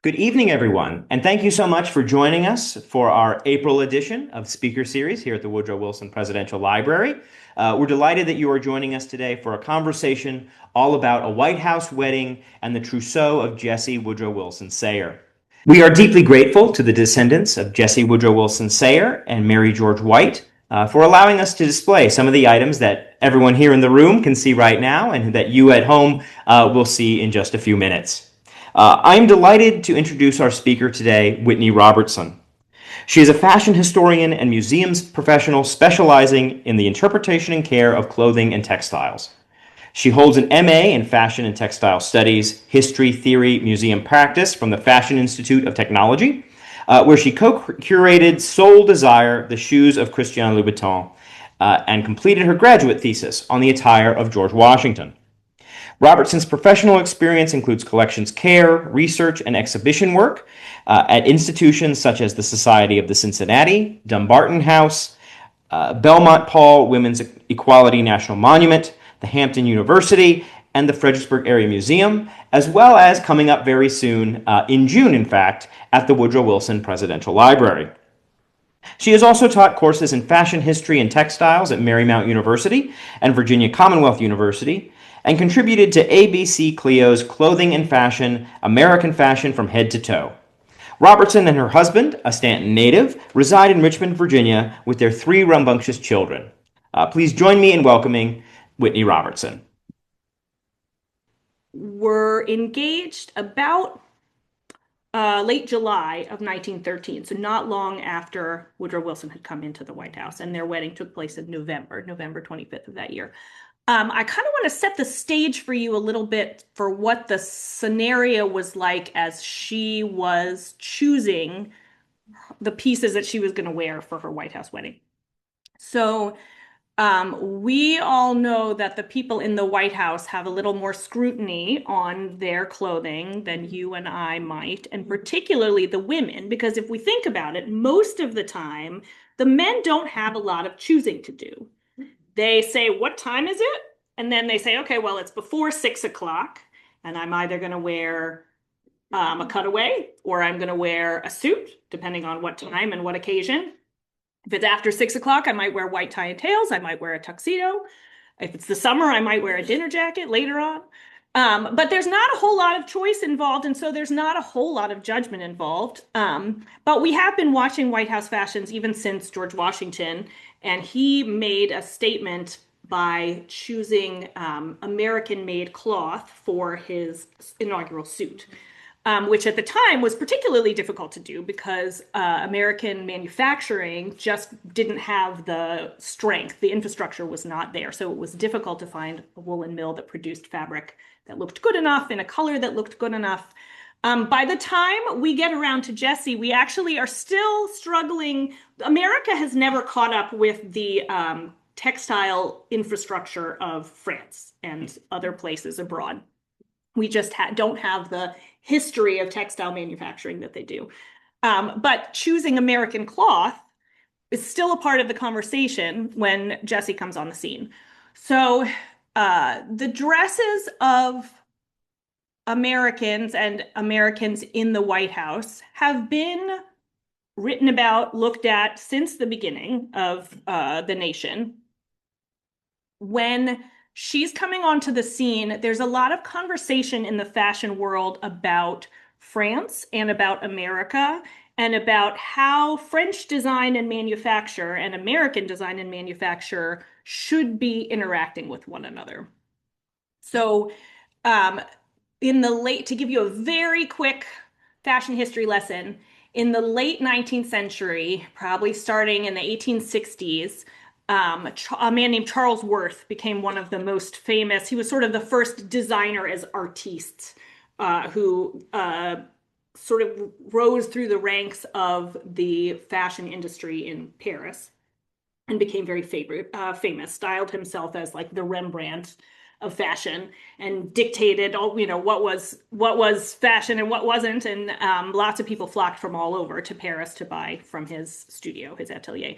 Good evening, everyone, and thank you so much for joining us for our April edition of Speaker Series here at the Woodrow Wilson Presidential Library. We're delighted that you are joining us today for a conversation all about a White House wedding and the trousseau of Jessie Woodrow Wilson Sayre. We are deeply grateful to the descendants of Jessie Woodrow Wilson Sayre and Mary George White for allowing us to display some of the items that everyone here in the room can see right now and that you at home will see in just a few minutes. I'm delighted to introduce our speaker today, Whitney Robertson. She is a fashion historian and museums professional specializing in the interpretation and care of clothing and textiles. She holds an MA in Fashion and Textile Studies, History, Theory, Museum Practice from the Fashion Institute of Technology, where she co-curated Sole Desire, the Shoes of Christian Louboutin, and completed her graduate thesis on the attire of George Washington. Robertson's professional experience includes collections care, research, and exhibition work at institutions such as the Society of the Cincinnati, Dumbarton House, Belmont-Paul Women's Equality National Monument, the Hampton University, and the Fredericksburg Area Museum, as well as coming up very soon, in June in fact, at the Woodrow Wilson Presidential Library. She has also taught courses in fashion history and textiles at Marymount University and Virginia Commonwealth University, and contributed to ABC-CLIO's Clothing and Fashion, American Fashion from Head to Toe. Robertson and her husband, a Staunton native, reside in Richmond, Virginia, with their 3 rambunctious children. Please join me in welcoming Whitney Robertson. Were engaged about late July of 1913, so not long after Woodrow Wilson had come into the White House, and their wedding took place in November 25th of that year. I kind of want to set the stage for you a little bit for what the scenario was like as she was choosing the pieces that she was going to wear for her White House wedding. So we all know that the people in the White House have a little more scrutiny on their clothing than you and I might, and particularly the women, because if we think about it, most of the time, the men don't have a lot of choosing to do. They say, what time is it? And then they say, okay, well, it's before 6 o'clock, and I'm either going to wear a cutaway or I'm going to wear a suit, depending on what time and what occasion. If it's after 6 o'clock, I might wear white tie and tails. I might wear a tuxedo. If it's the summer, I might wear a dinner jacket later on. But there's not a whole lot of choice involved, and so there's not a whole lot of judgment involved. But we have been watching White House fashions even since George Washington, and he made a statement by choosing American-made cloth for his inaugural suit, which at the time was particularly difficult to do because American manufacturing just didn't have the strength. The infrastructure was not there, so it was difficult to find a woolen mill that produced fabric that looked good enough in a color that looked good enough. By the time we get around to Jessie, we actually are still struggling. America has never caught up with the textile infrastructure of France and other places abroad. We just don't have the history of textile manufacturing that they do. But choosing American cloth is still a part of the conversation when Jessie comes on the scene. So the dresses of Americans and Americans in the White House have been written about, looked at since the beginning of the nation. When she's coming onto the scene, there's a lot of conversation in the fashion world about France and about America and about how French design and manufacture and American design and manufacture should be interacting with one another. So to give you a very quick fashion history lesson, in the late 19th century, probably starting in the 1860s, a man named Charles Worth became one of the most famous. He was sort of the first designer as artiste who sort of rose through the ranks of the fashion industry in Paris and became very famous, styled himself as like the Rembrandt of fashion and dictated what was fashion and what wasn't, and lots of people flocked from all over to Paris to buy from his studio, his atelier.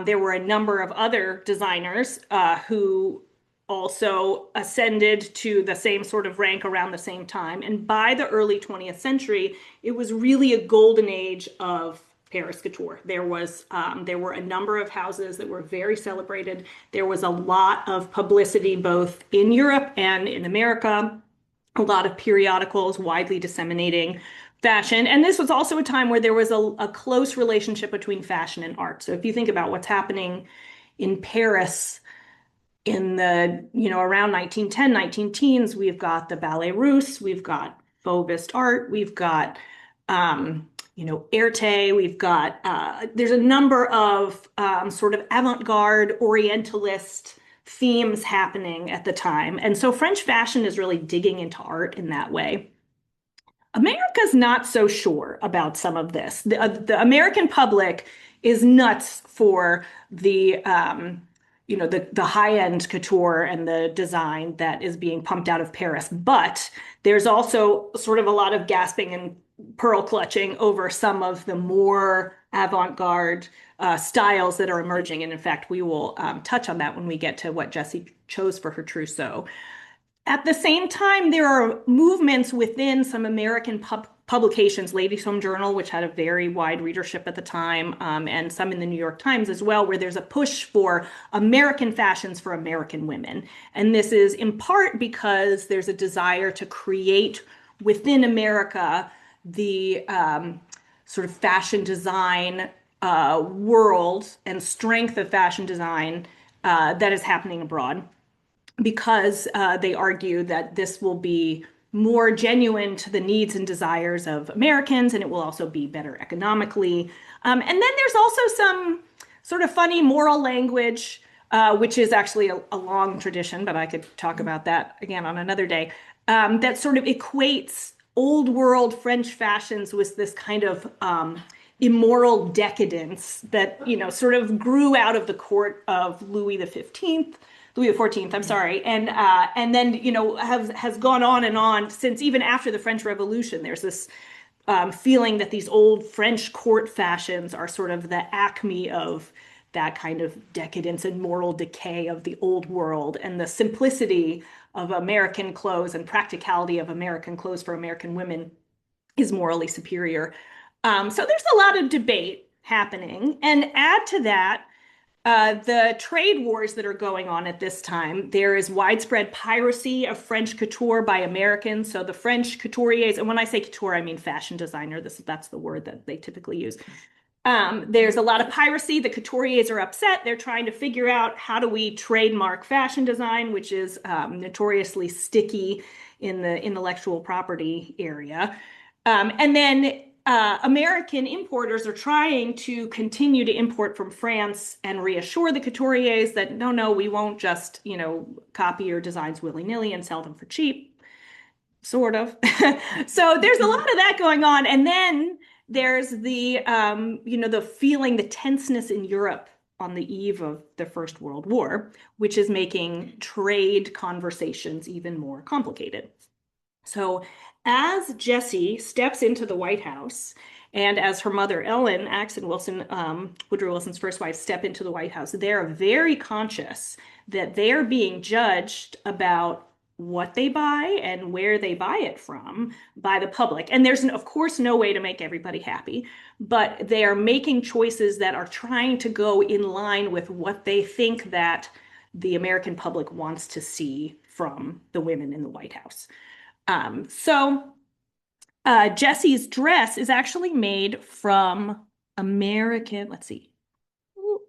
There were a number of other designers who also ascended to the same sort of rank around the same time. And by the early 20th century, it was really a golden age of Paris couture. There were a number of houses that were very celebrated. There was a lot of publicity both in Europe and in America, a lot of periodicals widely disseminating fashion. And this was also a time where there was a close relationship between fashion and art. So if you think about what's happening in Paris in the, around 1910, 19-teens, we've got the Ballet Russe, we've got Fauvist art, we've got, Erte, we've got, there's a number of sort of avant-garde Orientalist themes happening at the time. And so French fashion is really digging into art in that way. America's not so sure about some of this. The American public is nuts for the high-end couture and the design that is being pumped out of Paris. But there's also sort of a lot of gasping and pearl clutching over some of the more avant-garde styles that are emerging. And in fact, we will touch on that when we get to what Jessie chose for her trousseau. At the same time, there are movements within some American publications, Ladies' Home Journal, which had a very wide readership at the time, and some in the New York Times as well, where there's a push for American fashions for American women. And this is in part because there's a desire to create within America the sort of fashion design world and strength of fashion design that is happening abroad, because they argue that this will be more genuine to the needs and desires of Americans, and it will also be better economically. And then there's also some sort of funny moral language, which is actually a long tradition, but I could talk about that again on another day, that sort of equates old world French fashions with this kind of immoral decadence that, sort of grew out of the court of Louis XIV, I'm sorry, and then has gone on and on since even after the French Revolution. There's this feeling that these old French court fashions are sort of the acme of that kind of decadence and moral decay of the old world, and the simplicity of American clothes and practicality of American clothes for American women is morally superior. So there's a lot of debate happening, and add to that the trade wars that are going on at this time. There is widespread piracy of French couture by Americans. So the French couturiers, and when I say couture, I mean fashion designer. That's the word that they typically use. There's a lot of piracy. The couturiers are upset. They're trying to figure out, how do we trademark fashion design, which is notoriously sticky in the intellectual property area. And then American importers are trying to continue to import from France and reassure the couturiers that no, we won't just, copy your designs willy-nilly and sell them for cheap, sort of. So there's a lot of that going on. And then there's the, the feeling, the tenseness in Europe on the eve of the First World War, which is making trade conversations even more complicated. So as Jessie steps into the White House, and as her mother, Ellen Axon Wilson, Woodrow Wilson's first wife, step into the White House, they're very conscious that they're being judged about what they buy and where they buy it from by the public. And there's, of course, no way to make everybody happy, but they are making choices that are trying to go in line with what they think that the American public wants to see from the women in the White House. Jessie's dress is actually made from American, let's see. Ooh,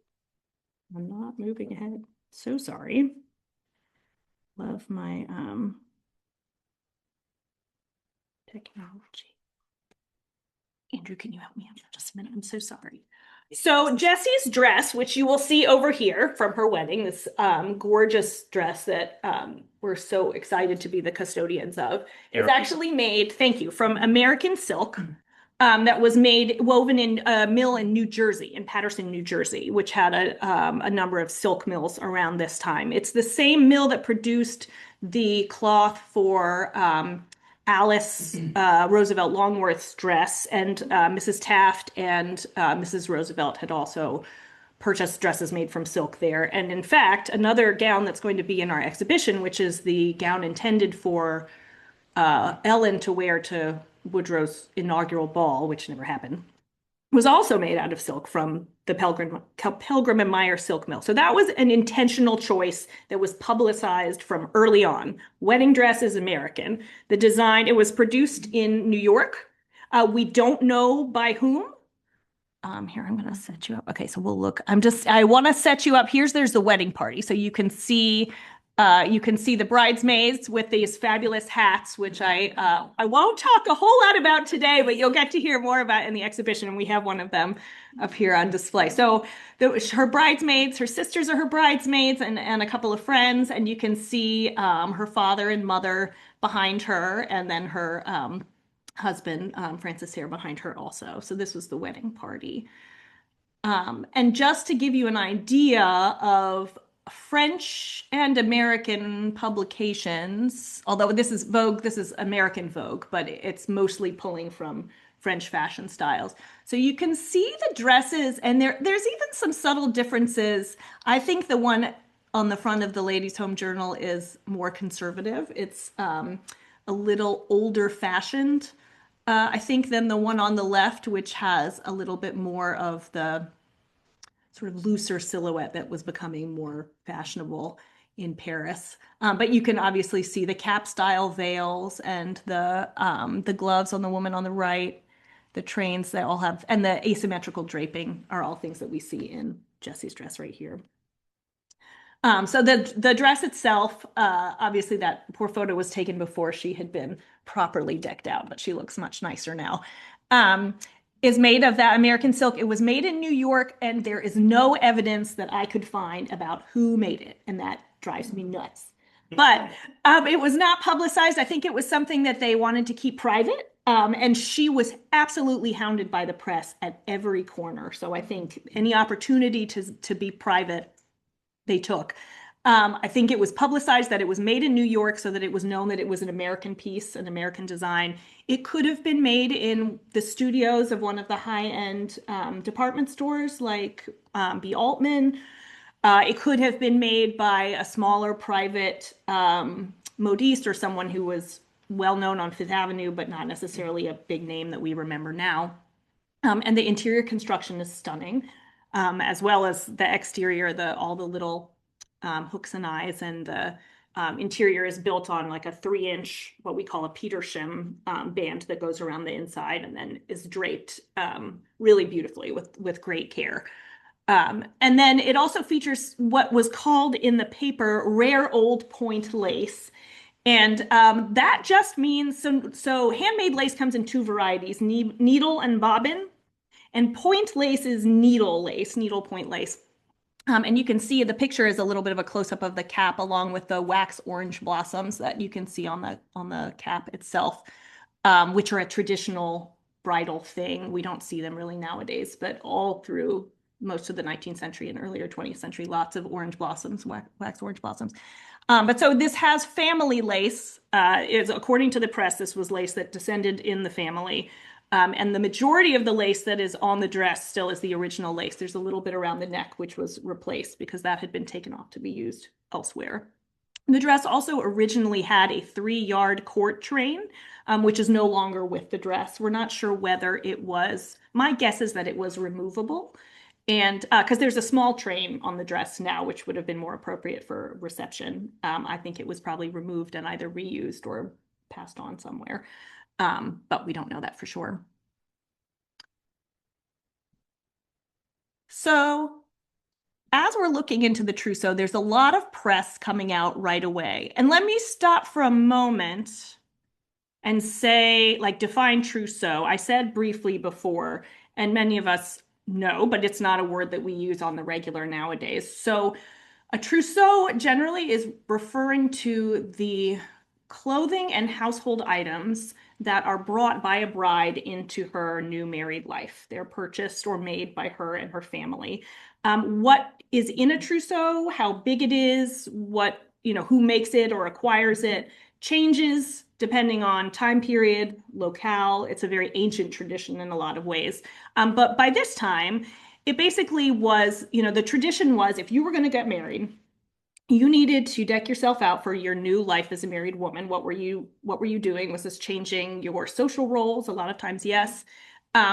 I'm not moving ahead. So sorry. Love my technology. Andrew, can you help me out for just a minute? I'm so sorry. So Jessie's dress, which you will see over here from her wedding, this gorgeous dress that we're so excited to be the custodians of, is actually made, thank you, from American silk that was woven in a mill in New Jersey, in Paterson, New Jersey, which had a number of silk mills around this time. It's the same mill that produced the cloth for Alice Roosevelt Longworth's dress, and Mrs. Taft and Mrs. Roosevelt had also purchase dresses made from silk there. And in fact, another gown that's going to be in our exhibition, which is the gown intended for Ellen to wear to Woodrow's inaugural ball, which never happened, was also made out of silk from the Pilgrim and Meyer silk mill. So that was an intentional choice that was publicized from early on. Wedding dress is American. The design, it was produced in New York. We don't know by whom. Here, I'm going to set you up. Okay, so we'll look. I want to set you up. There's the wedding party. So you can see the bridesmaids with these fabulous hats, which I won't talk a whole lot about today, but you'll get to hear more about in the exhibition. And we have one of them up here on display. So her bridesmaids, her sisters are her bridesmaids, and a couple of friends. And you can see her father and mother behind her, and then her husband, Francis Hare, behind her also. So this was the wedding party. And just to give you an idea of French and American publications, although this is Vogue, this is American Vogue, but it's mostly pulling from French fashion styles. So you can see the dresses, and there's even some subtle differences. I think the one on the front of the Ladies' Home Journal is more conservative. It's a little older fashioned, I think, than the one on the left, which has a little bit more of the sort of looser silhouette that was becoming more fashionable in Paris. But you can obviously see the cap style veils and the gloves on the woman on the right, the trains they all have, and the asymmetrical draping are all things that we see in Jessie's dress right here. So the dress itself, obviously that poor photo was taken before she had been properly decked out, but she looks much nicer now. Is made of that American silk. It was made in New York, and there is no evidence that I could find about who made it, and that drives me nuts. But it was not publicized. I think it was something that they wanted to keep private, and she was absolutely hounded by the press at every corner. So I think any opportunity to be private, they took. I think it was publicized that it was made in New York so that it was known that it was an American piece, an American design. It could have been made in the studios of one of the high-end department stores like B. Altman. It could have been made by a smaller private modiste or someone who was well-known on Fifth Avenue, but not necessarily a big name that we remember now. And the interior construction is stunning, as well as the exterior, all the little hooks and eyes, and the interior is built on like a 3-inch, what we call a Petersham band that goes around the inside and then is draped really beautifully with great care. And then it also features what was called in the paper rare old point lace. And that just means, so handmade lace comes in 2 varieties, needle and bobbin, and point lace is needle point lace. And you can see the picture is a little bit of a close-up of the cap along with the wax orange blossoms that you can see on the cap itself, which are a traditional bridal thing. We don't see them really nowadays, but all through most of the 19th century and earlier 20th century, lots of orange blossoms, wax orange blossoms. But so this has family lace. According to the press, this was lace that descended in the family. And the majority of the lace that is on the dress still is the original lace. There's a little bit around the neck, which was replaced because that had been taken off to be used elsewhere. The dress also originally had a 3-yard court train, which is no longer with the dress. We're not sure whether it was, my guess is that it was removable. And because there's a small train on the dress now, which would have been more appropriate for reception. I think it was probably removed and either reused or passed on somewhere. But we don't know that for sure. So as we're looking into the trousseau, there's a lot of press coming out right away. And let me stop for a moment and say, like, define trousseau. I said briefly before, and many of us know, but it's not a word that we use on the regular nowadays. So a trousseau generally is referring to the clothing and household items that are brought by a bride into her new married life. They're purchased or made by her and her family. What is in a trousseau, how big it is, who makes it or acquires it, changes depending on time period, locale. It's a very ancient tradition in a lot of ways. But by this time, it basically was, the tradition was if you were going to get married, you needed to deck yourself out for your new life as a married woman. What were you doing? Was this changing your social roles? A lot of times, yes.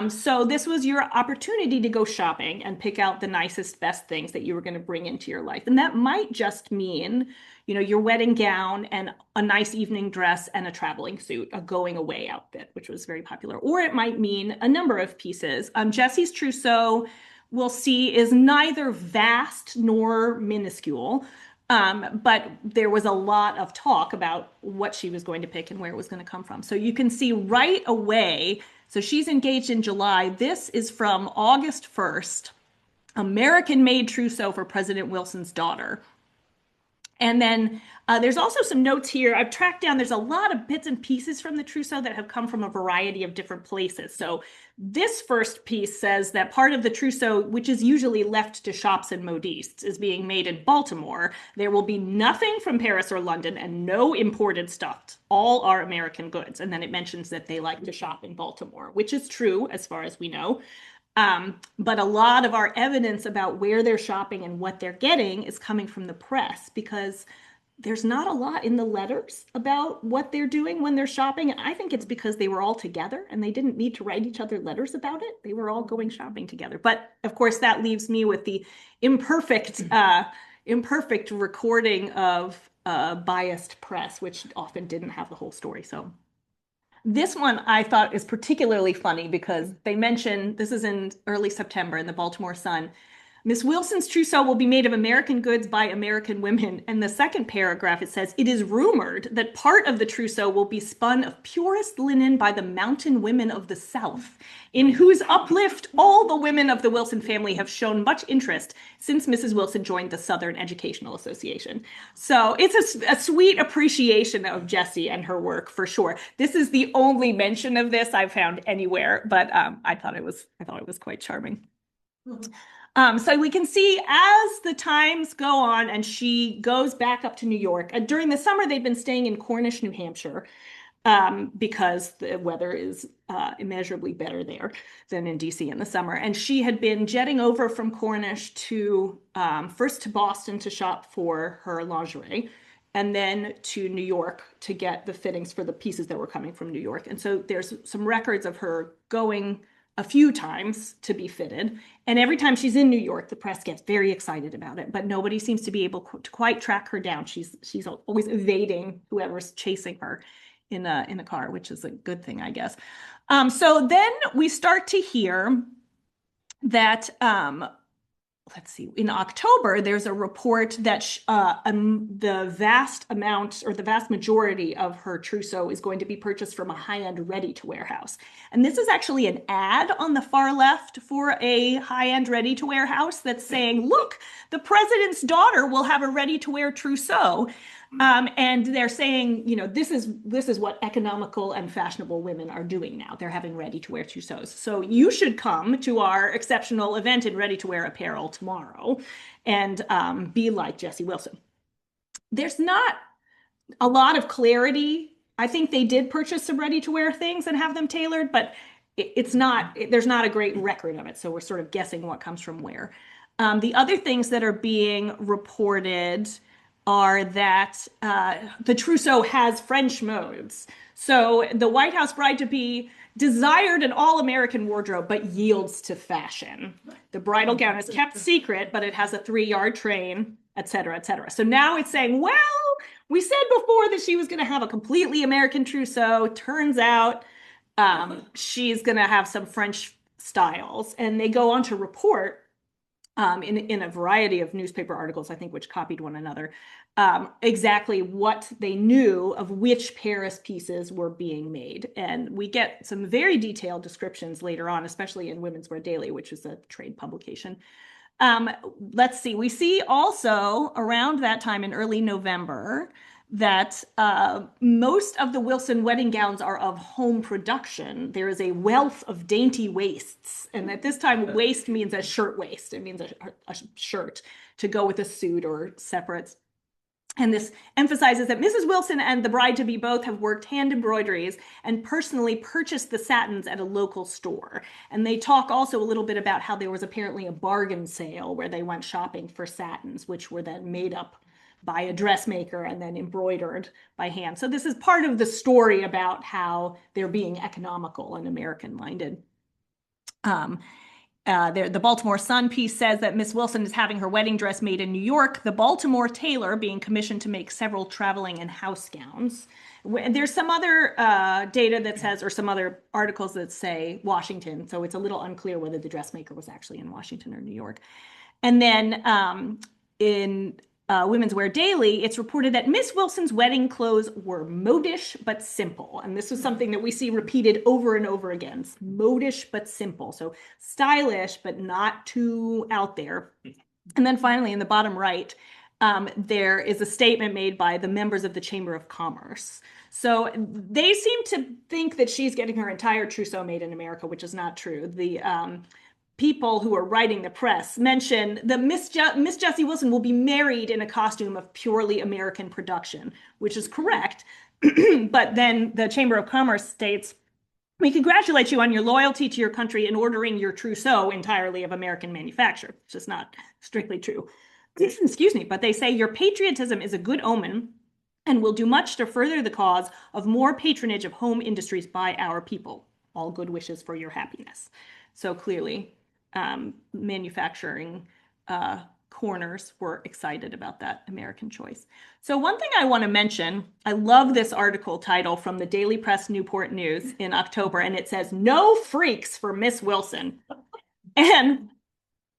So this was your opportunity to go shopping and pick out the nicest, best things that you were going to bring into your life. And that might just mean, your wedding gown and a nice evening dress and a traveling suit, a going away outfit, which was very popular. Or it might mean a number of pieces. Jessie's trousseau, we'll see, is neither vast nor minuscule. But there was a lot of talk about what she was going to pick and where it was going to come from. So you can see right away, so she's engaged in July. This is from August 1st, American-made trousseau for President Wilson's daughter. And then there's also some notes here. I've tracked down, there's a lot of bits and pieces from the trousseau that have come from a variety of different places. So this first piece says that part of the trousseau, which is usually left to shops and modistes, is being made in Baltimore. There will be nothing from Paris or London and no imported stuff. All are American goods. And then it mentions that they like to shop in Baltimore, which is true as far as we know. But a lot of our evidence about where they're shopping and what they're getting is coming from the press, because there's not a lot in the letters about what they're doing when they're shopping. And I think it's because they were all together and they didn't need to write each other letters about it. They were all going shopping together. But of course, that leaves me with the imperfect recording of biased press, which often didn't have the whole story. So this one I thought is particularly funny because they mention, this is in early September in the Baltimore Sun, Miss Wilson's trousseau will be made of American goods by American women. And the second paragraph, it says, it is rumored that part of the trousseau will be spun of purest linen by the mountain women of the South, in whose uplift all the women of the Wilson family have shown much interest since Mrs. Wilson joined the Southern Educational Association. So it's a sweet appreciation of Jessie and her work for sure. This is the only mention of this I've found anywhere, but I thought it was quite charming. So we can see as the times go on and she goes back up to New York. During the summer, they've been staying in Cornish, New Hampshire, because the weather is immeasurably better there than in DC in the summer. And she had been jetting over from Cornish to first to Boston to shop for her lingerie, and then to New York to get the fittings for the pieces that were coming from New York. And so there's some records of her going a few times to be fitted. And every time she's in New York, the press gets very excited about it, but nobody seems to be able to quite track her down. She's always evading whoever's chasing her in a car, which is a good thing, I guess. So then we start to hear that, let's see, in October, there's a report that the vast amount or the vast majority of her trousseau is going to be purchased from a high-end ready-to-wear house. And this is actually an ad on the far left for a high-end ready-to-wear house that's saying, look, the president's daughter will have a ready-to-wear trousseau. And they're saying, this is what economical and fashionable women are doing now. They're having ready-to-wear trousseaux. So you should come to our exceptional event in ready-to-wear apparel tomorrow and be like Jessie Wilson. There's not a lot of clarity. I think they did purchase some ready-to-wear things and have them tailored, but there's not a great record of it. So we're sort of guessing what comes from where. The other things that are being reported are that the trousseau has French modes. So the White House bride-to-be desired an all-American wardrobe, but yields to fashion. The bridal gown is kept secret, but it has a 3-yard train, et cetera, et cetera. So now it's saying, well, we said before that she was going to have a completely American trousseau. Turns out she's going to have some French styles. And they go on to report in a variety of newspaper articles, I think, which copied one another, exactly what they knew of which Paris pieces were being made. And we get some very detailed descriptions later on, especially in Women's Wear Daily, which is a trade publication. Let's see. We see also around that time in early November that most of the Wilson wedding gowns are of home production. There is a wealth of dainty waists. And at this time, waist means a shirt waist. It means a shirt to go with a suit or separates. And this emphasizes that Mrs. Wilson and the bride-to-be both have worked hand embroideries and personally purchased the satins at a local store. And they talk also a little bit about how there was apparently a bargain sale where they went shopping for satins, which were then made up by a dressmaker and then embroidered by hand. So this is part of the story about how they're being economical and American-minded. The Baltimore Sun piece says that Miss Wilson is having her wedding dress made in New York, the Baltimore tailor being commissioned to make several traveling and house gowns. There's some other data that says, or some other articles that say Washington, so it's a little unclear whether the dressmaker was actually in Washington or New York. And then in Women's Wear Daily, it's reported that Miss Wilson's wedding clothes were modish but simple. And this was something that we see repeated over and over again. Modish but simple. So stylish, but not too out there. And then finally, in the bottom right, there is a statement made by the members of the Chamber of Commerce. So they seem to think that she's getting her entire trousseau made in America, which is not true. The people who are writing the press mention that Miss Jessie Wilson will be married in a costume of purely American production, which is correct. But then the Chamber of Commerce states, we congratulate you on your loyalty to your country in ordering your trousseau entirely of American manufacture, which is not strictly true. Excuse me, but they say your patriotism is a good omen and will do much to further the cause of more patronage of home industries by our people. All good wishes for your happiness. So clearly, manufacturing corners were excited about that American choice. So one thing I want to mention, I love this article title from the Daily Press Newport News in October, and it says, "No freaks for Miss Wilson." And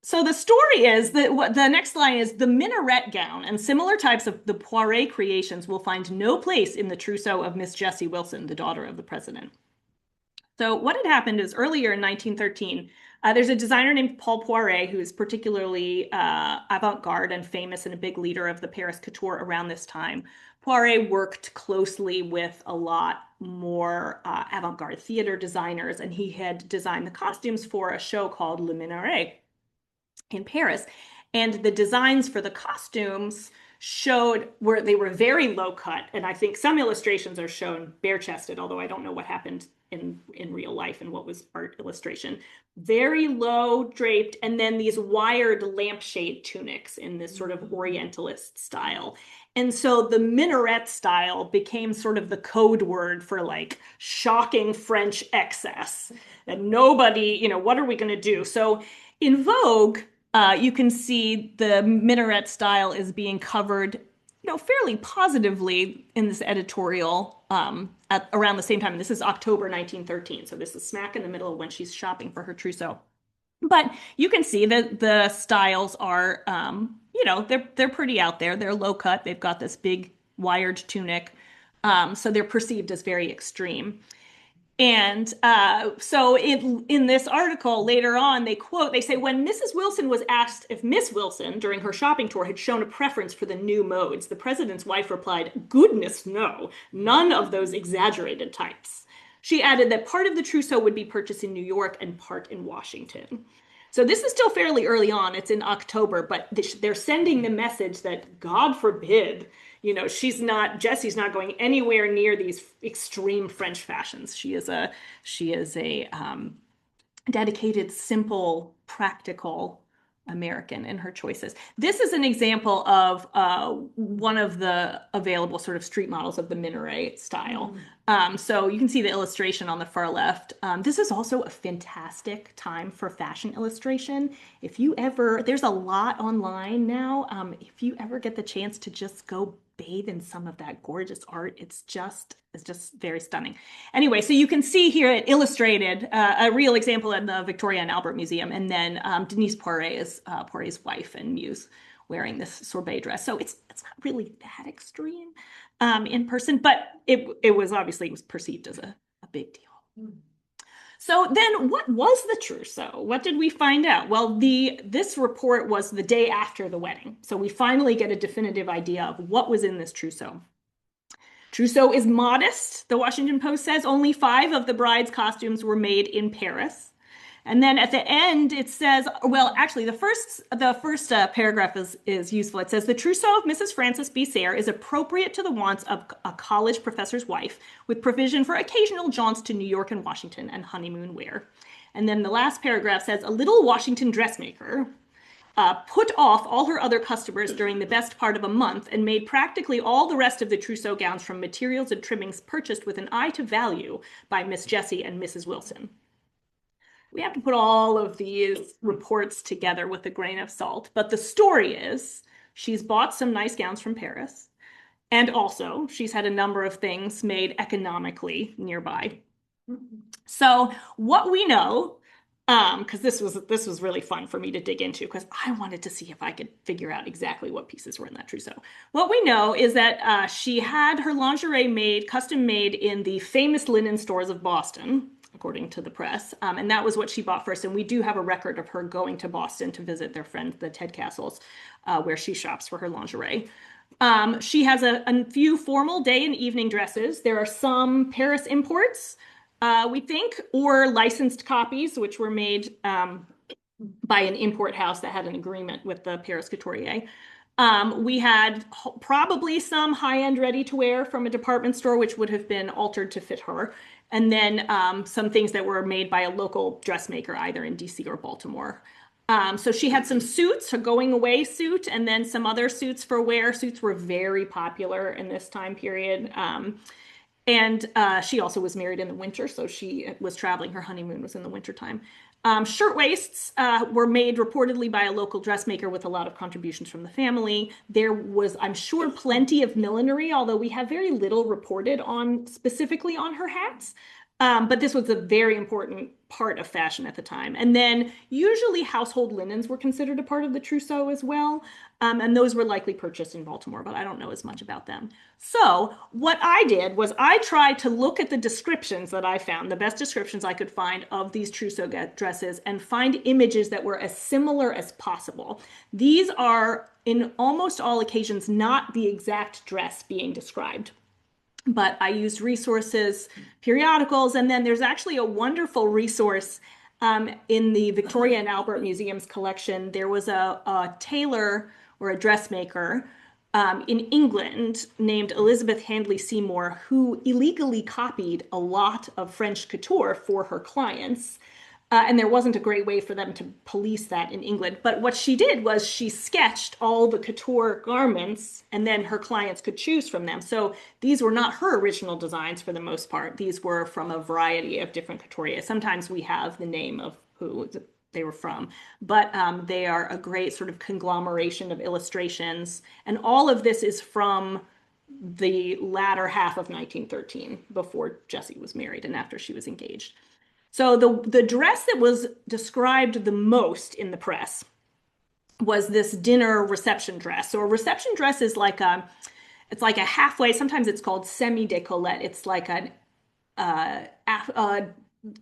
so the story is that what the next line is, the minaret gown and similar types of the Poiret creations will find no place in the trousseau of Miss Jessie Wilson, the daughter of the president. So what had happened is earlier in 1913, there's a designer named Paul Poiret who is particularly avant-garde and famous and a big leader of the Paris couture around this time. Poiret worked closely with a lot more avant-garde theater designers, and he had designed the costumes for a show called Le Minaret in Paris. And the designs for the costumes showed where they were very low cut. And I think some illustrations are shown bare chested, although I don't know what happened in real life and what was art illustration. Very low draped, and then these wired lampshade tunics in this sort of Orientalist style. And so the minaret style became sort of the code word for like shocking French excess. And nobody, what are we going to do? So in Vogue, you can see the minaret style is being covered, fairly positively in this editorial at around the same time. And this is October 1913. So this is smack in the middle of when she's shopping for her trousseau. But you can see that the styles are, they're pretty out there. They're low cut. They've got this big wired tunic. So they're perceived as very extreme. And so in this article later on, they say, when Mrs. Wilson was asked if Miss Wilson, during her shopping tour, had shown a preference for the new modes, the president's wife replied, "Goodness, no, none of those exaggerated types." She added that part of the trousseau would be purchased in New York and part in Washington. So this is still fairly early on. It's in October, but they're sending the message that, God forbid, Jessie's not going anywhere near these extreme French fashions. She is a dedicated, simple, practical American in her choices. This is an example of one of the available sort of street models of the minaret style. So you can see the illustration on the far left. This is also a fantastic time for fashion illustration. There's a lot online now. If you ever get the chance to just go bathe in some of that gorgeous art, it's just very stunning. Anyway, so you can see here it illustrated a real example in the Victoria and Albert Museum, and then Denise Poiret is Poiret's wife and muse wearing this sorbet dress. So it's not really that extreme in person, but it was perceived as a big deal. So then what was the trousseau? What did we find out? Well, this report was the day after the wedding. So we finally get a definitive idea of what was in this trousseau. Trousseau is modest, the Washington Post says. Only 5 of the bride's costumes were made in Paris. And then at the end, it says, well, actually, the first paragraph is useful. It says, the trousseau of Mrs. Frances B. Sayre is appropriate to the wants of a college professor's wife, with provision for occasional jaunts to New York and Washington and honeymoon wear. And then the last paragraph says, a little Washington dressmaker put off all her other customers during the best part of a month and made practically all the rest of the trousseau gowns from materials and trimmings purchased with an eye to value by Miss Jessie and Mrs. Wilson. We have to put all of these reports together with a grain of salt. But the story is she's bought some nice gowns from Paris. And also she's had a number of things made economically nearby. So what we know, because this was really fun for me to dig into because I wanted to see if I could figure out exactly what pieces were in that trousseau. What we know is that she had her lingerie made, custom made in the famous linen stores of Boston, according to the press. And that was what she bought first. And we do have a record of her going to Boston to visit their friend, the Ted Castles, where she shops for her lingerie. She has a few formal day and evening dresses. There are some Paris imports, we think, or licensed copies, which were made by an import house that had an agreement with the Paris Couturier. We had probably some high-end ready-to-wear from a department store, which would have been altered to fit her. And then some things that were made by a local dressmaker, either in DC or Baltimore. So she had some suits, her going away suit, and then some other suits for wear. Suits were very popular in this time period. And she also was married in the winter, so she was traveling. Her honeymoon was in the wintertime. Shirtwaists were made reportedly by a local dressmaker with a lot of contributions from the family. There was, I'm sure, plenty of millinery, although we have very little reported on specifically on her hats. But this was a very important part of fashion at the time. And then usually household linens were considered a part of the trousseau as well. And those were likely purchased in Baltimore, but I don't know as much about them. So what I did was I tried to look at the descriptions that I found, the best descriptions I could find of these trousseau dresses, and find images that were as similar as possible. These are, in almost all occasions, not the exact dress being described. But I used resources, periodicals, and then there's actually a wonderful resource in the Victoria and Albert Museum's collection. There was a tailor or a dressmaker in England named Elizabeth Handley Seymour, who illegally copied a lot of French couture for her clients. And there wasn't a great way for them to police that in England. But what she did was she sketched all the couture garments, and then her clients could choose from them. So these were not her original designs for the most part. These were from a variety of different couturiers. Sometimes we have the name of who they were from, but they are a great sort of conglomeration of illustrations. And all of this is from the latter half of 1913, before Jessie was married and after she was engaged. So the dress that was described the most in the press was this dinner reception dress. So a reception dress is like it's like a halfway, sometimes it's called semi-décolleté. It's like a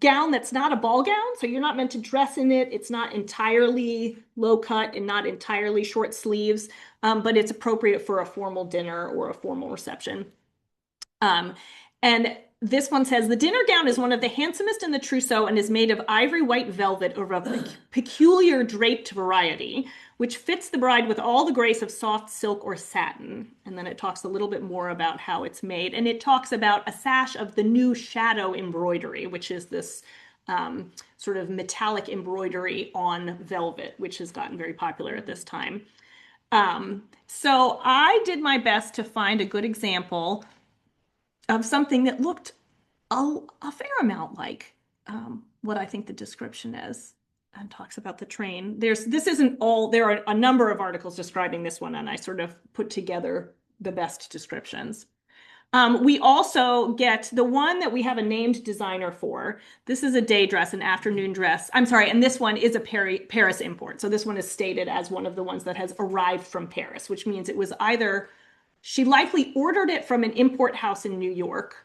gown that's not a ball gown. So you're not meant to dress in it. It's not entirely low cut and not entirely short sleeves, but it's appropriate for a formal dinner or a formal reception. And this one says, the dinner gown is one of the handsomest in the trousseau and is made of ivory white velvet or of a peculiar draped variety, which fits the bride with all the grace of soft silk or satin. And then it talks a little bit more about how it's made. And it talks about a sash of the new shadow embroidery, which is this sort of embroidery on velvet, which has gotten very popular at this time. So I did my best to find a good example of something that looked a fair amount like what I think the description is, and talks about the train. This isn't all, there are a number of articles describing this one, and I sort of put together the best descriptions. We also get the one that we have a named designer for. This is a day dress, an afternoon dress. I'm sorry, and this one is a Paris import. So this one is stated as one of the ones that has arrived from Paris, which means it was either, she likely ordered it from an import house in New York,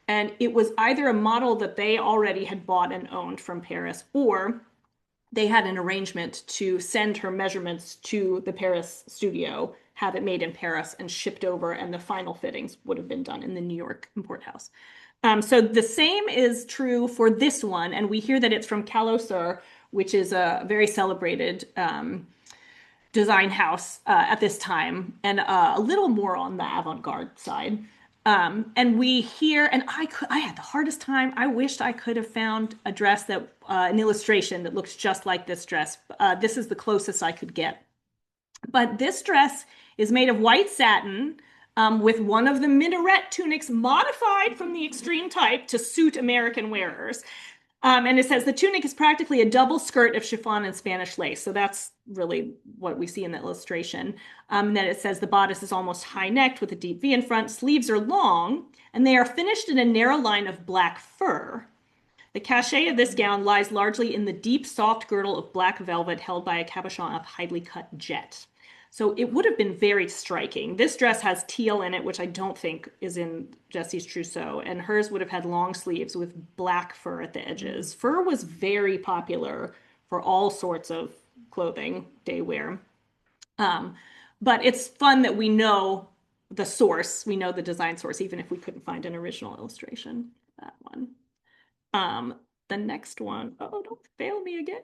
and it was either a model that they already had bought and owned from Paris, or they had an arrangement to send her measurements to the Paris studio have it made in Paris and shipped over, and the final fittings would have been done in the New York import house. So the same is true for this one, and we hear that it's from Calosseur, which is a very celebrated design house at this time, and a little more on the avant-garde side. And we hear, and I had the hardest time. I wished I could have found a dress that, an illustration that looks just like this dress. This is the closest I could get. But this dress is made of white satin with one of the minaret tunics modified from the extreme type to suit American wearers. And it says the tunic is practically a double skirt of chiffon and Spanish lace. So that's really what we see in the illustration. And then it says the bodice is almost high-necked with a deep V in front. Sleeves are long, and they are finished in a narrow line of black fur. The cachet of this gown lies largely in the deep, soft girdle of black velvet held by a cabochon of highly cut jet. So it would have been very striking. This dress has teal in it, which I don't think is in Jessie's trousseau, and hers would have had long sleeves with black fur at the edges. Fur was very popular for all sorts of clothing, day wear. But it's fun that we know the source, we know the design source, even if we couldn't find an original illustration for that one. The next one, oh, don't fail me again.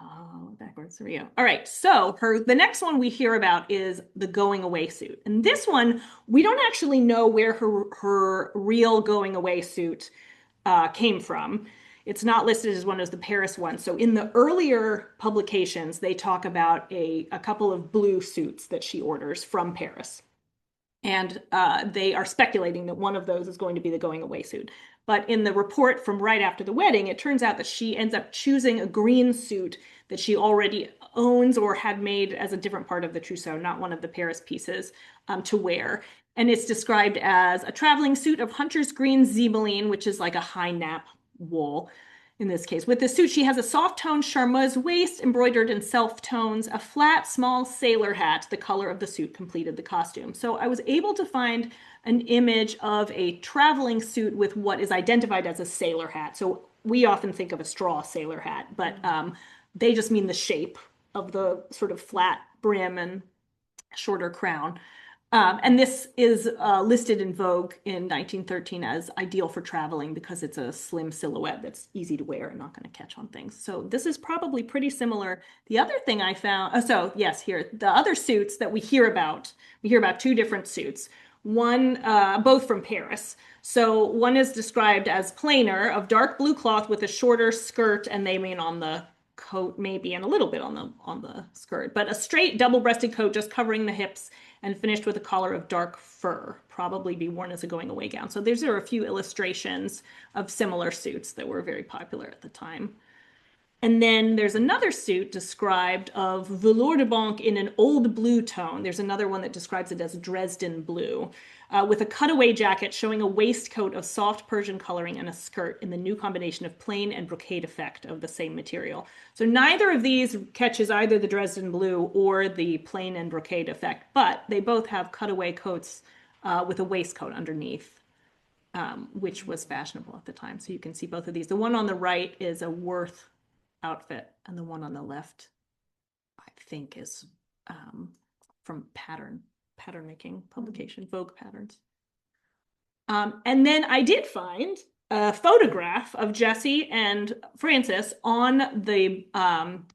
Oh, backwards. There we go. All right. So the next one we hear about is the going away suit. And this one, we don't actually know where her real going away suit came from. It's not listed as one of the Paris ones. So in the earlier publications, they talk about a couple of blue suits that she orders from Paris. And they are speculating that one of those is going to be the going away suit. But in the report from right after the wedding, it turns out that she ends up choosing a green suit that she already owns or had made as a different part of the trousseau, not one of the Paris pieces, to wear. And it's described as a traveling suit of hunter's green zeemeline, which is like a high nap wool in this case. With the suit, she has a soft-toned charmeuse waist embroidered in self-tones. A flat, small sailor hat, the color of the suit, completed the costume. So I was able to find an image of a traveling suit with what is identified as a sailor hat. So we often think of a straw sailor hat, but they just mean the shape of the sort of flat brim and shorter crown. And this is listed in Vogue in 1913 as ideal for traveling because it's a slim silhouette that's easy to wear and not going to catch on things. So this is probably pretty similar. The other thing I found, so yes, here, the other suits that we hear about two different suits. One, both from Paris. So one is described as plainer, of dark blue cloth with a shorter skirt, and they mean on the coat maybe, and a little bit on the skirt, but a straight double-breasted coat just covering the hips and finished with a collar of dark fur, probably be worn as a going-away gown. So there are a few illustrations of similar suits that were very popular at the time. And then there's another suit described of velours de banque in an old blue tone. There's another one that describes it as Dresden blue, with a cutaway jacket showing a waistcoat of soft Persian coloring and a skirt in the new combination of plain and brocade effect of the same material. So neither of these catches either the Dresden blue or the plain and brocade effect, but they both have cutaway coats with a waistcoat underneath. Which was fashionable at the time. So you can see both of these. The one on the right is a Worth outfit, and the one on the left, I think, is from pattern making publication, Vogue Patterns. And then I did find a photograph of Jessie and Francis on the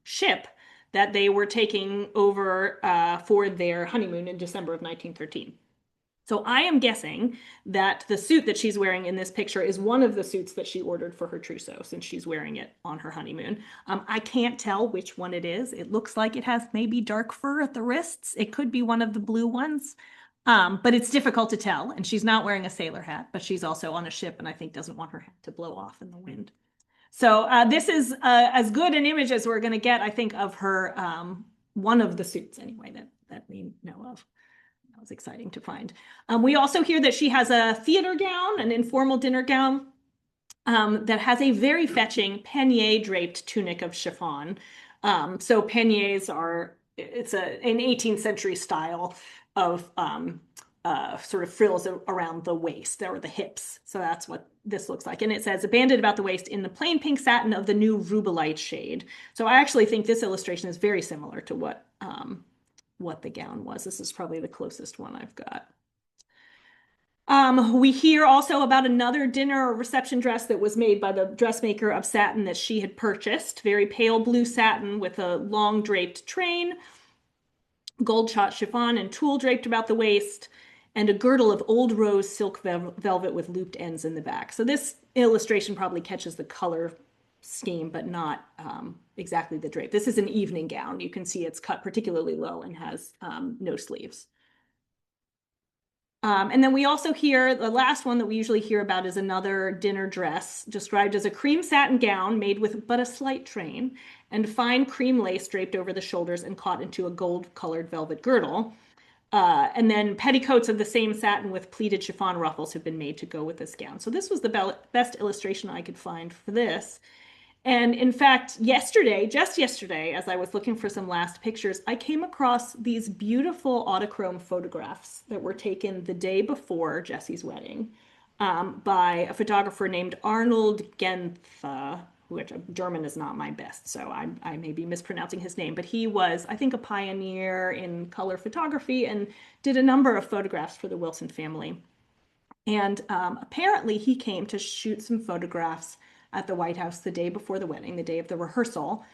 ship that they were taking over for their honeymoon in December of 1913. So I am guessing that the suit that she's wearing in this picture is one of the suits that she ordered for her trousseau, since she's wearing it on her honeymoon. I can't tell which one it is. It looks like it has maybe dark fur at the wrists. It could be one of the blue ones, but it's difficult to tell. And she's not wearing a sailor hat, but she's also on a ship and I think doesn't want her hat to blow off in the wind. So this is as good an image as we're going to get, I think, of her, one of the suits anyway that we know of. That was exciting to find. We also hear that she has a theater gown, an informal dinner gown, that has a very fetching panier draped tunic of chiffon. So panniers are, it's an 18th century style of sort of frills around the waist or the hips. So that's what this looks like. And it says, banded about the waist in the plain pink satin of the new rubelite shade. So I actually think this illustration is very similar to what the gown was. This is probably the closest one I've got. We hear also about another dinner or reception dress that was made by the dressmaker of satin that she had purchased. Very pale blue satin with a long draped train, gold shot chiffon and tulle draped about the waist, and a girdle of old rose silk velvet with looped ends in the back. So this illustration probably catches the color scheme, but not exactly the drape. This is an evening gown. You can see it's cut particularly low and has no sleeves. And then we also hear, the last one that we usually hear about is another dinner dress described as a cream satin gown made with but a slight train and fine cream lace draped over the shoulders and caught into a gold-colored velvet girdle. And then petticoats of the same satin with pleated chiffon ruffles have been made to go with this gown. So this was the best illustration I could find for this. And in fact, just yesterday, as I was looking for some last pictures, I came across these beautiful autochrome photographs that were taken the day before Jessie's wedding by a photographer named Arnold Genthe, which German is not my best, so I may be mispronouncing his name, but he was, I think, a pioneer in color photography and did a number of photographs for the Wilson family. And apparently he came to shoot some photographs at the White House the day before the wedding, the day of the rehearsal,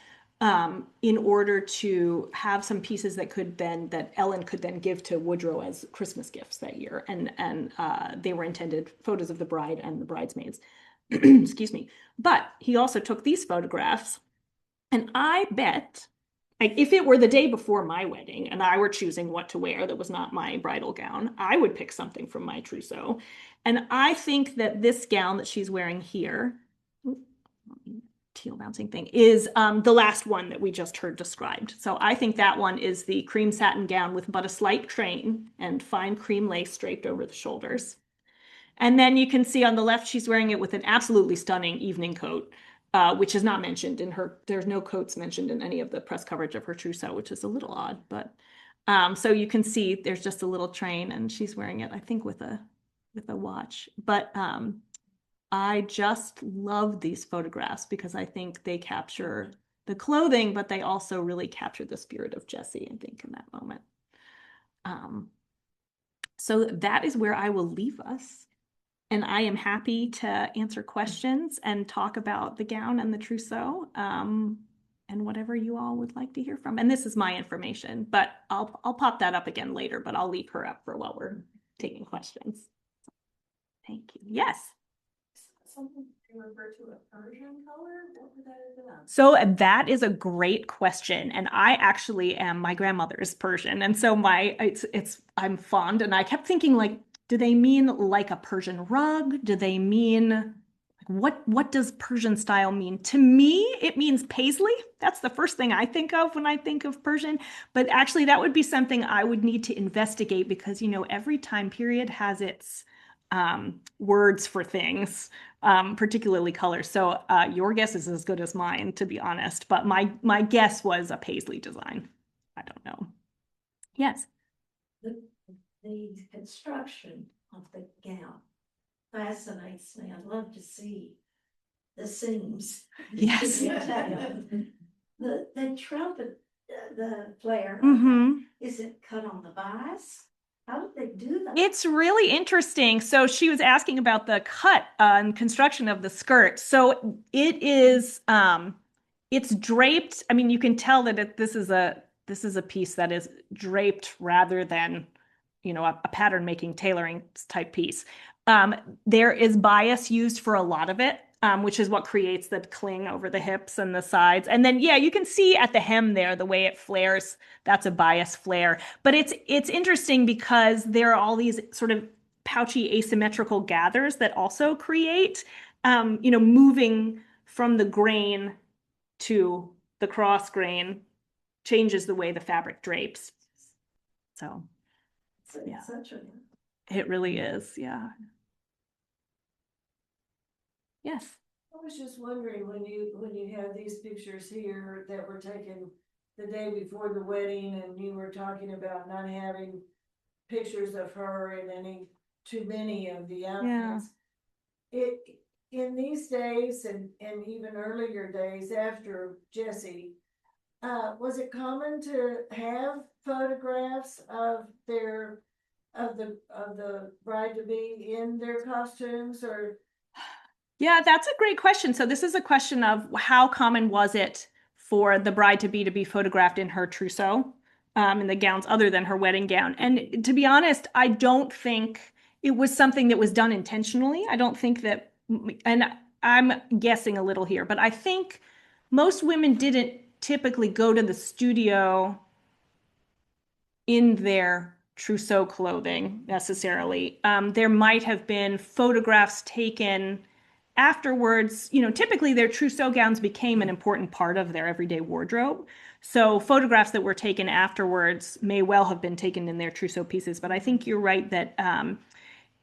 in order to have some pieces that Ellen could then give to Woodrow as Christmas gifts that year. And they were intended photos of the bride and the bridesmaids. Excuse me. But he also took these photographs, and I bet, if it were the day before my wedding and I were choosing what to wear that was not my bridal gown, I would pick something from my trousseau. And I think that this gown that she's wearing here, teal bouncing thing, is the last one that we just heard described. So I think that one is the cream satin gown with but a slight train and fine cream lace draped over the shoulders. And then you can see on the left, she's wearing it with an absolutely stunning evening coat, which is not mentioned in her, there's no coats mentioned in any of the press coverage of her trousseau, which is a little odd, but so you can see there's just a little train and she's wearing it, I think, with a watch. But I just love these photographs because I think they capture the clothing, but they also really capture the spirit of Jessie, I think, in that moment. So that is where I will leave us. And I am happy to answer questions and talk about the gown and the trousseau, and whatever you all would like to hear from. And this is my information, but I'll pop that up again later, but I'll leave her up for while we're taking questions. Thank you. Yes. Something to refer to a Persian color? What would that have been? So that is a great question. And I actually am, my grandmother is Persian. And so I'm fond, and I kept thinking, like, do they mean like a Persian rug? Do they mean, what does Persian style mean? To me, it means paisley. That's the first thing I think of when I think of Persian. But actually, that would be something I would need to investigate because, every time period has its words for things, particularly colors. So your guess is as good as mine, to be honest. But my guess was a paisley design. I don't know. Yes. The construction of the gown fascinates me. I'd love to see the seams. Yes. The trumpet, the flare, is it cut on the bias? How did they do that? It's really interesting. So she was asking about the cut and construction of the skirt. So it is, it's draped. I mean, you can tell that this is a piece that is draped rather than, a pattern making tailoring type piece. There is bias used for a lot of it, which is what creates the cling over the hips and the sides. And then, yeah, you can see at the hem there, the way it flares, that's a bias flare. But it's interesting because there are all these sort of pouchy asymmetrical gathers that also create, moving from the grain to the cross grain changes the way the fabric drapes. So, yeah, it really is. Yeah. Yes. I was just wondering when you have these pictures here that were taken the day before the wedding and you were talking about not having pictures of her in any too many of the Yeah. outfits. In these days and even earlier days after Jessie, was it common to have photographs of the bride to be in their costumes, or? Yeah, that's a great question. So this is a question of how common was it for the bride to be photographed in her trousseau, in the gowns other than her wedding gown. And to be honest, I don't think it was something that was done intentionally. I don't think that, and I'm guessing a little here, but I think most women didn't typically go to the studio in their trousseau clothing necessarily. There might have been photographs taken afterwards. Typically their trousseau gowns became an important part of their everyday wardrobe. So photographs that were taken afterwards may well have been taken in their trousseau pieces. But I think you're right that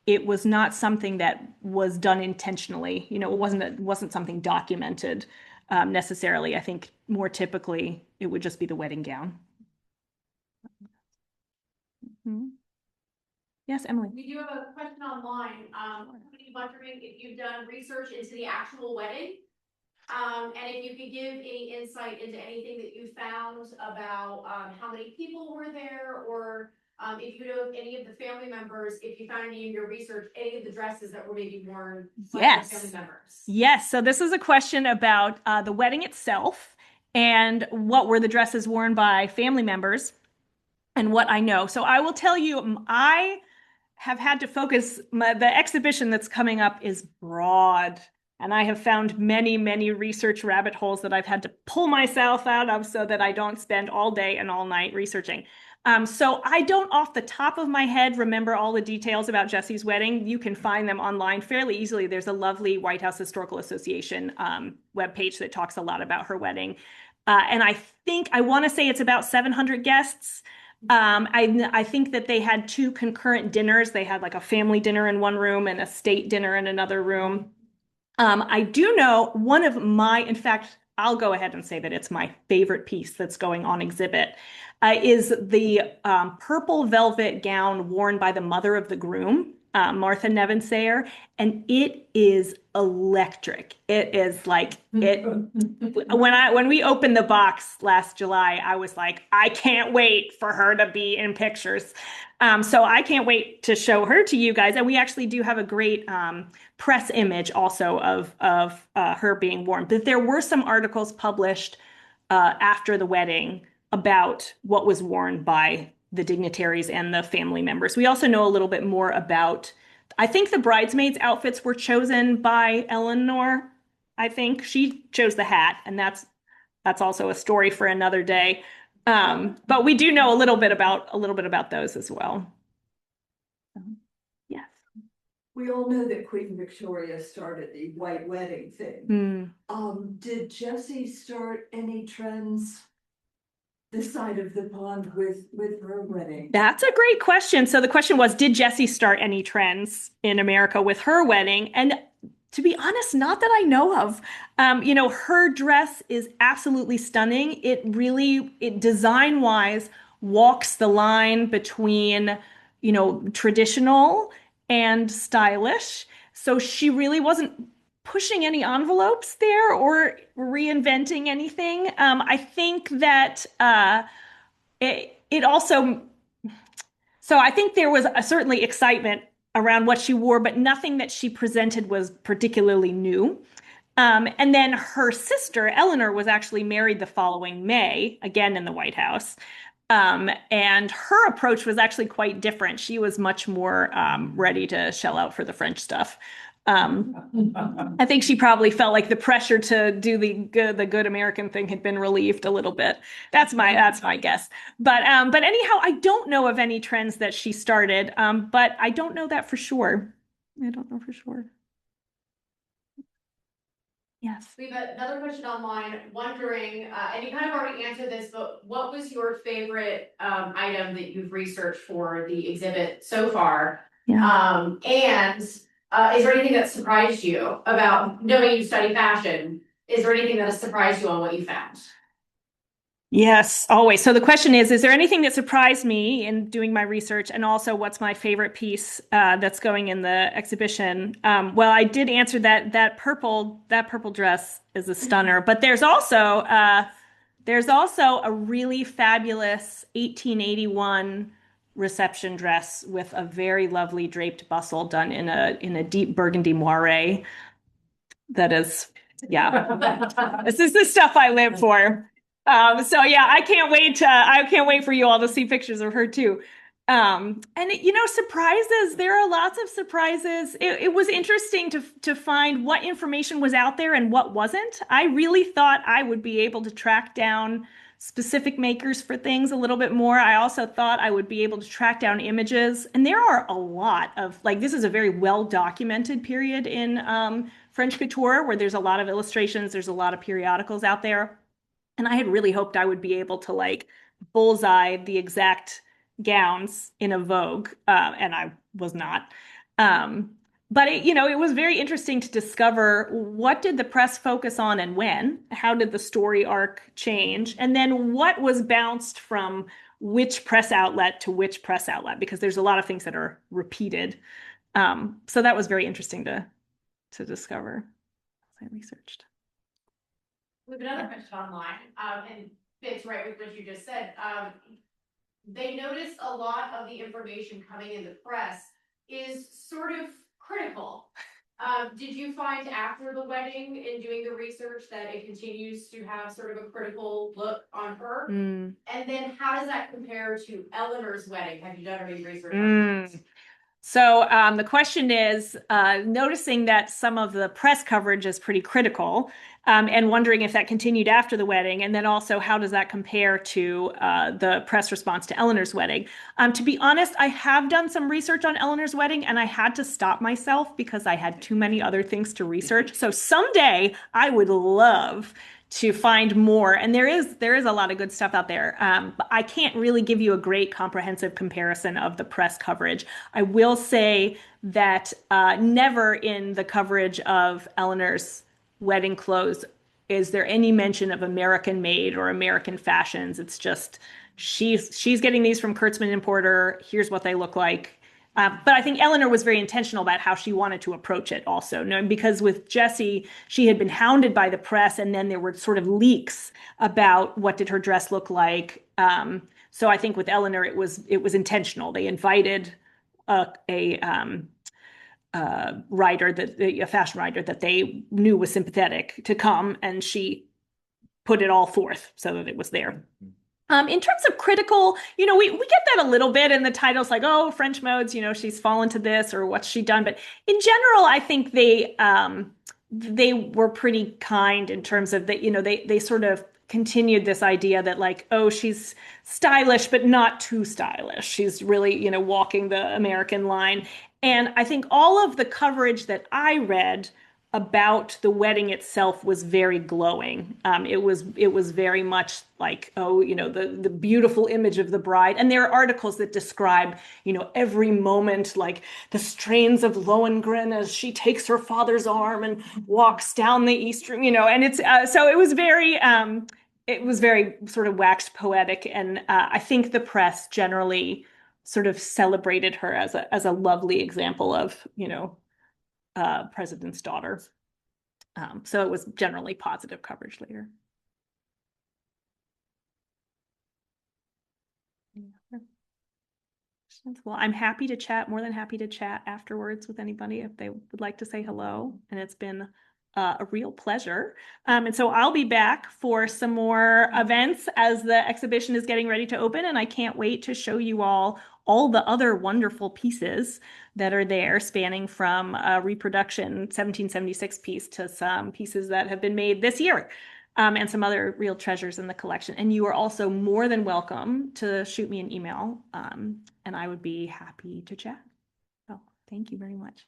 it was not something that was done intentionally. It wasn't something documented necessarily. I think more typically it would just be the wedding gown. Mm-hmm. Yes, Emily. We do have a question online. Somebody wondering if you've done research into the actual wedding. And if you could give any insight into anything that you found about how many people were there, or if you know of any of the family members, if you found any in your research, any of the dresses that were maybe worn by Yes. the family members. Yes. So this is a question about the wedding itself and what were the dresses worn by family members and what I know. So I will tell you, I have had to focus, the exhibition that's coming up is broad. And I have found many, many research rabbit holes that I've had to pull myself out of so that I don't spend all day and all night researching. So I don't off the top of my head remember all the details about Jessie's wedding. You can find them online fairly easily. There's a lovely White House Historical Association webpage that talks a lot about her wedding. And I want to say it's about 700 guests. I think that they had 2 concurrent dinners. They had like a family dinner in one room and a state dinner in another room. I do know in fact, I'll go ahead and say that it's my favorite piece that's going on exhibit, is the purple velvet gown worn by the mother of the groom, Martha Nevin Sayer, and it is electric. It is like it. When we opened the box last July, I was like, I can't wait for her to be in pictures. So I can't wait to show her to you guys. And we actually do have a great press image also of her being worn. But there were some articles published after the wedding about what was worn by the dignitaries and the family members. We also know a little bit more about, I think the bridesmaids' outfits were chosen by Eleanor. I think she chose the hat, and that's also a story for another day. But we do know a little bit about those as well. Yes. We all know that Queen Victoria started the white wedding thing. Did Jessie start any trends this side of the pond with her wedding? That's a great question. So the question was, did Jessie start any trends in America with her wedding? And to be honest, not that I know of. Her dress is absolutely stunning. It design-wise walks the line between, traditional and stylish. So she really wasn't pushing any envelopes there or reinventing anything. I think that it also, so I think there was certainly excitement around what she wore, but nothing that she presented was particularly new. And then her sister, Eleanor, was actually married the following May, again in the White House. And her approach was actually quite different. She was much more ready to shell out for the French stuff. I think she probably felt like the pressure to do the good American thing had been relieved a little bit. That's my guess. But anyhow, I don't know of any trends that she started. But I don't know that for sure. I don't know for sure. Yes. We have another question online wondering, and you kind of already answered this, but what was your favorite item that you've researched for the exhibit so far? Yeah. And is there anything that surprised you about knowing you study fashion? Is there anything that has surprised you on what you found? Yes, always. So the question is there anything that surprised me in doing my research? And also, what's my favorite piece that's going in the exhibition? Well, I did answer that that purple dress is a stunner, but there's also a really fabulous 1881 reception dress with a very lovely draped bustle done in a deep burgundy moire. That is, yeah, this is the stuff I live for. So yeah, I can't wait for you all to see pictures of her too. Surprises, there are lots of surprises. It was interesting to find what information was out there and what wasn't. I really thought I would be able to track down specific makers for things a little bit more. I also thought I would be able to track down images. And there are a lot of, like, this is a very well documented period in French couture where there's a lot of illustrations, there's a lot of periodicals out there. And I had really hoped I would be able to like bullseye the exact gowns in a Vogue, and I was not. But it was very interesting to discover what did the press focus on and when, how did the story arc change, and then what was bounced from which press outlet to which press outlet, because there's a lot of things that are repeated. So that was very interesting to discover as I researched. We have another question online, and fits right with what you just said. They noticed a lot of the information coming in the press is sort of critical. Did you find after the wedding in doing the research that it continues to have sort of a critical look on her? And then how does that compare to Eleanor's wedding? Have you done any research on that? So the question is noticing that some of the press coverage is pretty critical and wondering if that continued after the wedding. And then also, how does that compare to the press response to Eleanor's wedding? To be honest, I have done some research on Eleanor's wedding and I had to stop myself because I had too many other things to research. So someday I would love to find more. And there is a lot of good stuff out there. But I can't really give you a great comprehensive comparison of the press coverage. I will say that never in the coverage of Eleanor's wedding clothes is there any mention of American made or American fashions. It's just she's getting these from Kurtzman and Porter. Here's what they look like. But I think Eleanor was very intentional about how she wanted to approach it also. Because with Jessie, she had been hounded by the press, and then there were sort of leaks about what did her dress look like. So I think with Eleanor, it was intentional. They invited a writer, a fashion writer that they knew was sympathetic to come, and she put it all forth so that it was there. In terms of critical, we get that a little bit in the titles, like, oh, French modes, she's fallen to this or what's she done. But in general, I think they were pretty kind in terms of that, they sort of continued this idea that like, oh, she's stylish, but not too stylish. She's really, walking the American line. And I think all of the coverage that I read about the wedding itself was very glowing. It was very much like, oh, the beautiful image of the bride. And there are articles that describe, every moment, like the strains of Lohengrin as she takes her father's arm and walks down the East Room, and it's so it was very sort of waxed poetic. And I think the press generally sort of celebrated her as a lovely example of, president's daughter. So it was generally positive coverage later. Well, I'm happy to chat, more than happy to chat afterwards with anybody if they would like to say hello. And it's been a real pleasure. And so I'll be back for some more events as the exhibition is getting ready to open. And I can't wait to show you all the other wonderful pieces that are there, spanning from a reproduction 1776 piece to some pieces that have been made this year, and some other real treasures in the collection. And you are also more than welcome to shoot me an email, and I would be happy to chat. So thank you very much.